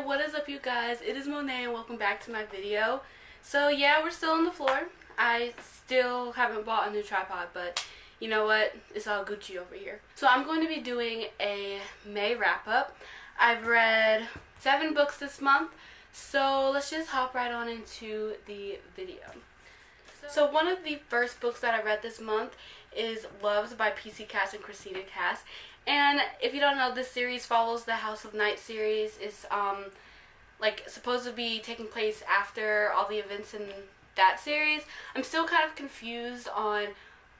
what is up you guys? It is Monet and welcome back to my video. So yeah, we're still on the floor. I still haven't bought a new tripod, but you know what? It's all Gucci over here. So I'm going to be doing a May wrap up. I've read 7 books this month, so let's just hop right on into the video. So one of the first books that I read this month is Loves by PC Cass and Crescendo Cass. And if you don't know, this series follows the House of Night series. It's like supposed to be taking place after all the events in that series. I'm still kind of confused on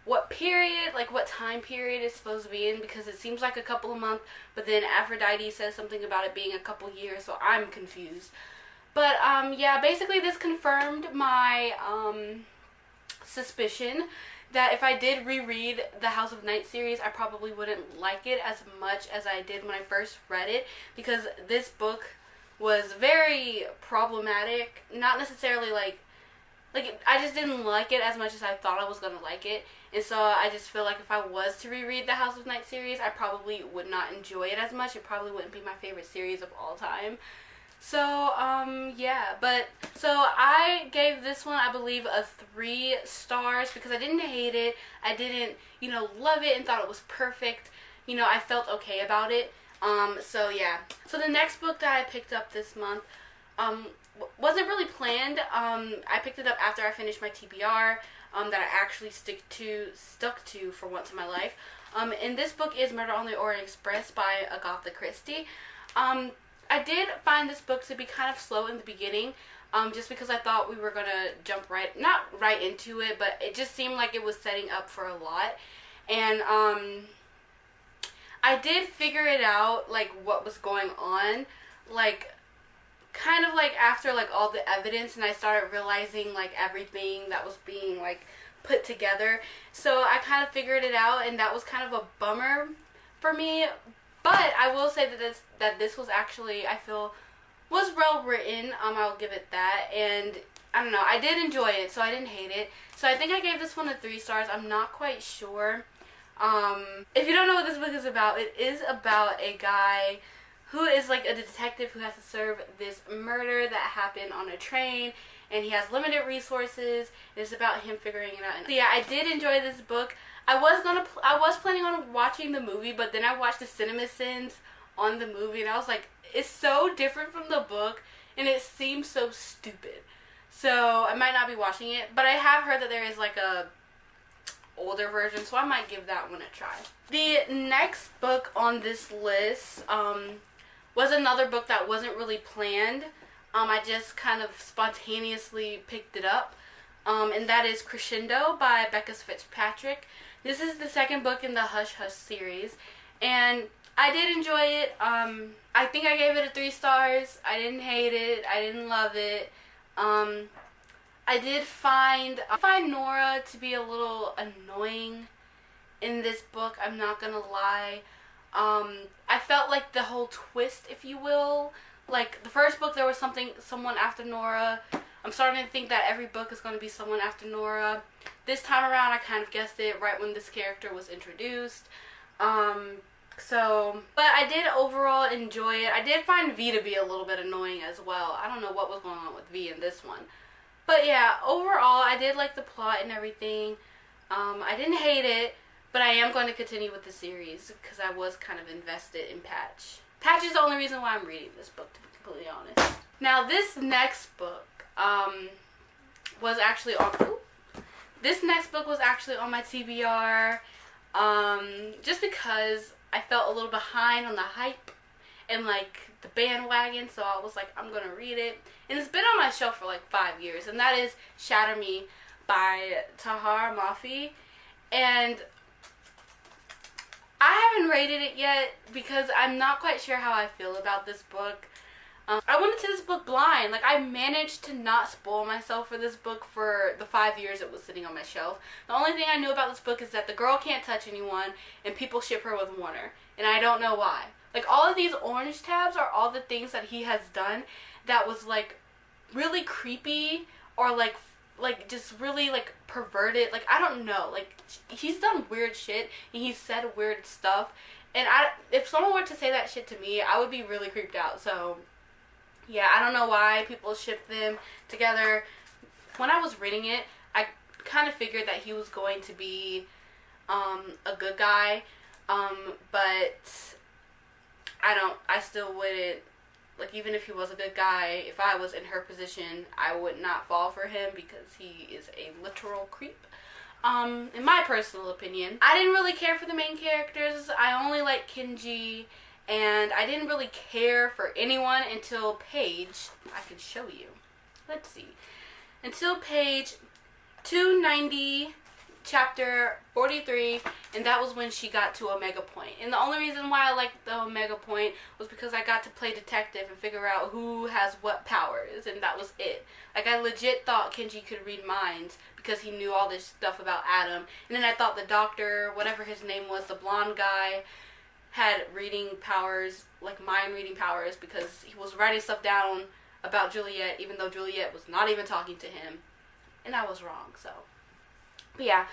what period, like what time period it's supposed to be in, because it seems like a couple of months, but then Aphrodite says something about it being a couple years, so I'm confused. But yeah, basically this confirmed my suspicion that if I did reread the House of Night series, I probably wouldn't like it as much as I did when I first read it, because this book was very problematic. Not necessarily like I just didn't like it as much as I thought I was going to like it. And so I just feel like if I was to reread the House of Night series, I probably would not enjoy it as much. It probably wouldn't be my favorite series of all time. So, yeah, but, so I gave this one, I believe, a 3 stars, because I didn't hate it, I didn't, love it and thought it was perfect, I felt okay about it, so yeah. So the next book that I picked up this month, wasn't really planned. I picked it up after I finished my TBR, that I actually stuck to for once in my life, and this book is Murder on the Orient Express by Agatha Christie. I did find this book to be kind of slow in the beginning, just because I thought we were going to jump not right into it, but it just seemed like it was setting up for a lot. And I did figure it out, like, what was going on, like, kind of like after, like, all the evidence, and I started realizing, like, everything that was being, like, put together. So I kind of figured it out, and that was kind of a bummer for me. But I will say that this was actually, I feel, was well written. I'll give it that. And I don't know, I did enjoy it, so I didn't hate it. So I think I gave this one a 3 stars. I'm not quite sure. If you don't know what this book is about, it is about a guy who is like a detective who has to serve this murder that happened on a train, and he has limited resources. It's about him figuring it out. So yeah, I did enjoy this book. I was planning on watching the movie, but then I watched the CinemaSins on the movie, and I was like, it's so different from the book, and it seems so stupid. So I might not be watching it, but I have heard that there is like a older version, so I might give that one a try. The next book on this list was another book that wasn't really planned. I just kind of spontaneously picked it up. And that is Crescendo by Becca Fitzpatrick. This is the second book in the Hush Hush series, and I did enjoy it. I think I gave it a 3 stars. I didn't hate it. I didn't love it. I did find Nora to be a little annoying in this book. I'm not gonna lie. I felt like the whole twist, if you will, like the first book there was someone after Nora. I'm starting to think that every book is going to be someone after Nora. This time around, I kind of guessed it right when this character was introduced. But I did overall enjoy it. I did find V to be a little bit annoying as well. I don't know what was going on with V in this one. But yeah, overall, I did like the plot and everything. I didn't hate it, but I am going to continue with the series because I was kind of invested in Patch. Patch is the only reason why I'm reading this book, to be completely honest. Now, this next book was actually on my TBR, just because I felt a little behind on the hype and like the bandwagon, so I was like, I'm gonna read it, and it's been on my shelf for like 5 years, and that is Shatter Me by Tahar Mafi. And I haven't rated it yet because I'm not quite sure how I feel about this book. I went into this book blind. Like, I managed to not spoil myself for this book for the 5 years it was sitting on my shelf. The only thing I knew about this book is that the girl can't touch anyone, and people ship her with Warner. And I don't know why. Like, all of these orange tabs are all the things that he has done that was, like, really creepy or, like just really, like, perverted. Like, I don't know. Like, he's done weird shit, and he's said weird stuff. And if someone were to say that shit to me, I would be really creeped out. So Yeah, I don't know why people ship them together. When I was reading it, I kind of figured that he was going to be a good guy, but I still wouldn't, like, even if he was a good guy, if I was in her position, I would not fall for him because he is a literal creep. In my personal opinion. I didn't really care for the main characters. I only liked Kenji, and I didn't really care for anyone until page, I can show you. Let's see. Until page 290, chapter 43, and that was when she got to Omega Point. And the only reason why I liked the Omega Point was because I got to play detective and figure out who has what powers, and that was it. Like, I legit thought Kenji could read minds because he knew all this stuff about Adam. And then I thought the doctor, whatever his name was, the blonde guy, had reading powers, like mind reading powers, because he was writing stuff down about Juliet, even though Juliet was not even talking to him. And I was wrong, so. But yeah.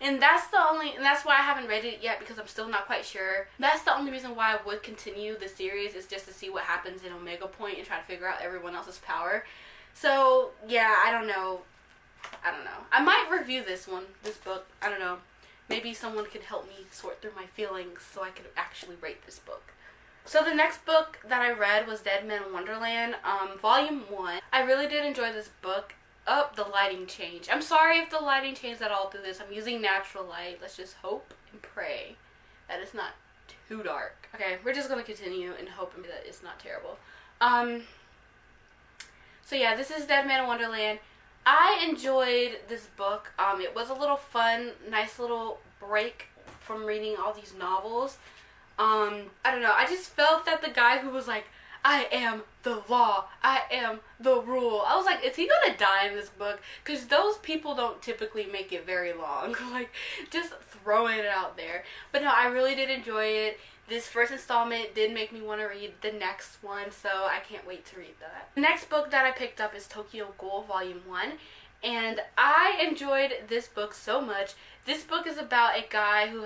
And that's why I haven't read it yet, because I'm still not quite sure. That's the only reason why I would continue the series, is just to see what happens in Omega Point and try to figure out everyone else's power. So, yeah, I don't know. I might review this book. I don't know. Maybe someone could help me sort through my feelings so I could actually rate this book. So the next book that I read was Dead Man Wonderland, Volume 1. I really did enjoy this book. Oh, the lighting changed. I'm sorry if the lighting changed at all through this. I'm using natural light. Let's just hope and pray that it's not too dark. Okay, we're just going to continue and hope that it's not terrible. So yeah, this is Dead Man Wonderland. I enjoyed this book. It was a little fun, nice little break from reading all these novels. I don't know. I just felt that the guy who was like, I am the law, I am the rule. I was like, is he gonna die in this book? Because those people don't typically make it very long. Like, just throwing it out there. But no, I really did enjoy it. This first installment did make me want to read the next one, so I can't wait to read that. The next book that I picked up is Tokyo Ghoul Volume 1, and I enjoyed this book so much. This book is about a guy who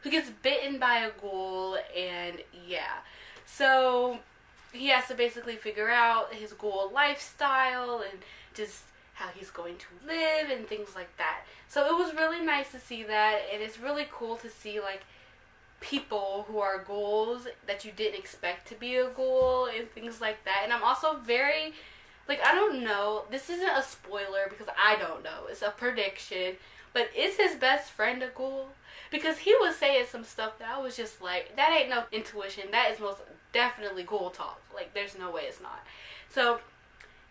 gets bitten by a ghoul, and yeah. So he has to basically figure out his ghoul lifestyle and just how he's going to live and things like that. So it was really nice to see that, and it's really cool to see, like, people who are ghouls that you didn't expect to be a ghoul and things like that. And I'm also very, like, I don't know, this isn't a spoiler because I don't know, it's a prediction, but is his best friend a ghoul? Because he was saying some stuff that I was just like, that ain't no intuition, that is most definitely ghoul talk. Like, there's no way it's not. So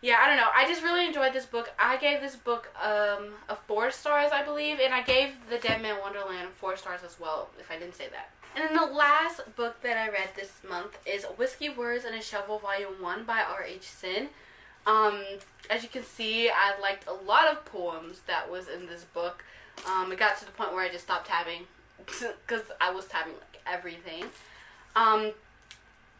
yeah, I don't know, I just really enjoyed this book. I gave this book a 4 stars, I believe, and I gave the Dead Man Wonderland 4 stars as well, if I didn't say that. And then the last book that I read this month is Whisky, Words, and a Shovel Volume 1 by R.H. Sin. As you can see, I liked a lot of poems that was in this book. It got to the point where I just stopped tabbing because I was tabbing like everything. I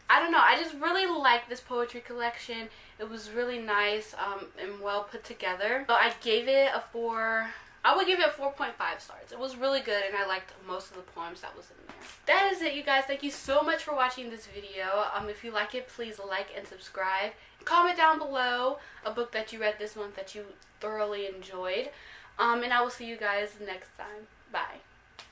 don't know, I just really liked this poetry collection. It was really nice and well put together. So I gave it a 4. I would give it 4.5 stars. It was really good, and I liked most of the poems that was in there. That is it, you guys. Thank you so much for watching this video. If you like it, please like and subscribe. Comment down below a book that you read this month that you thoroughly enjoyed. And I will see you guys next time. Bye.